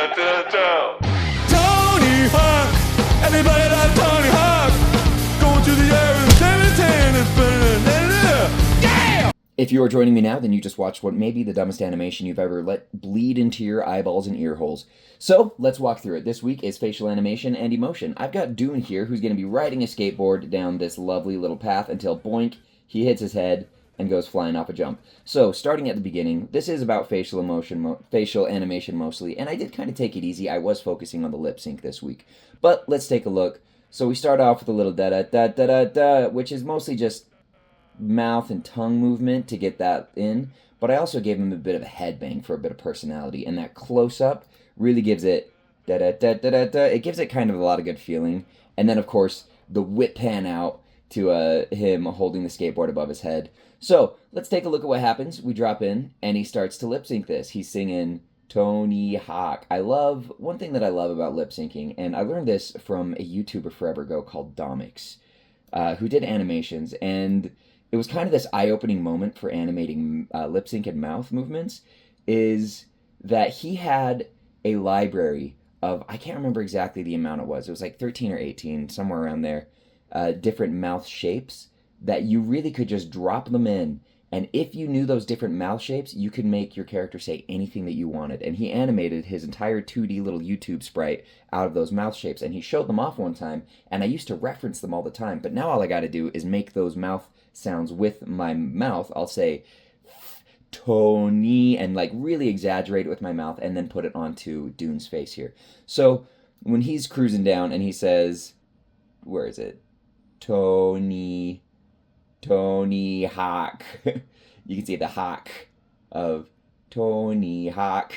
Tony Hawk, everybody loves Tony Hawk. Going through the air with 17 and spinning. Yeah! If you are joining me now, then you just watched what may be the dumbest animation you've ever let bleed into your eyeballs and ear holes. So, let's walk through it. This week is facial animation and emotion. I've got Dune here, who's going to be riding a skateboard down this lovely little path until, boink, he hits his head and goes flying off a jump. So, starting at the beginning, this is about facial animation mostly, and I did kind of take it easy. I was focusing on the lip sync this week. But, let's take a look. So, we start off with a little da-da-da-da-da-da, which is mostly just mouth and tongue movement to get that in, but I also gave him a bit of a headbang for a bit of personality, and that close-up really gives it da-da-da-da-da-da. It gives it kind of a lot of good feeling, and then, of course, the whip pan out to him holding the skateboard above his head. So, let's take a look at what happens. We drop in, and he starts to lip-sync this. He's singing Tony Hawk. One thing that I love about lip-syncing, and I learned this from a YouTuber forever ago called Domix, who did animations, and it was kind of this eye-opening moment for animating lip sync and mouth movements, is that he had a library of, I can't remember exactly the amount it was like 13 or 18, somewhere around there, different mouth shapes that you really could just drop them in, and if you knew those different mouth shapes, you could make your character say anything that you wanted, and he animated his entire 2D little YouTube sprite out of those mouth shapes, and he showed them off one time, and I used to reference them all the time, but now all I gotta do is make those mouth sounds with my mouth. I'll say Tony and like really exaggerate it with my mouth and then put it onto Dune's face here. So when he's cruising down and he says, where is it? Tony Hawk. You can see the hawk of Tony Hawk.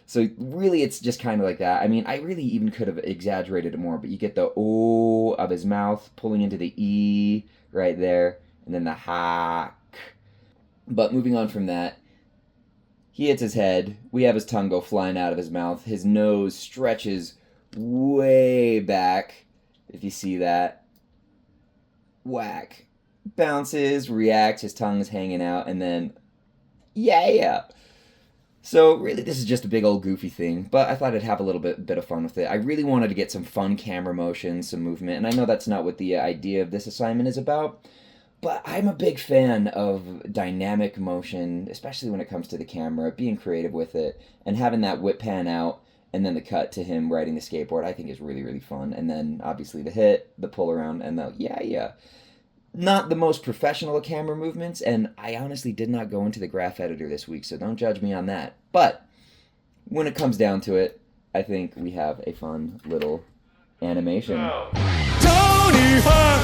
So really it's just kind of like that. I mean, I really even could have exaggerated it more, but you get the O of his mouth pulling into the E right there. And then the hawk. But moving on from that, he hits his head. We have his tongue go flying out of his mouth. His nose stretches way back, if you see that. Whack. Bounces, reacts, his tongue's hanging out, and then, yeah. So really this is just a big old goofy thing, but I thought I'd have a little bit of fun with it. I really wanted to get some fun camera motion, some movement, and I know that's not what the idea of this assignment is about, but I'm a big fan of dynamic motion, especially when it comes to the camera, being creative with it, and having that whip pan out, and then the cut to him riding the skateboard, I think is really, really fun. And then, obviously, the hit, the pull around, and the yeah. Not the most professional of camera movements, and I honestly did not go into the graph editor this week, so don't judge me on that. But, when it comes down to it, I think we have a fun little animation. Tony Hawk!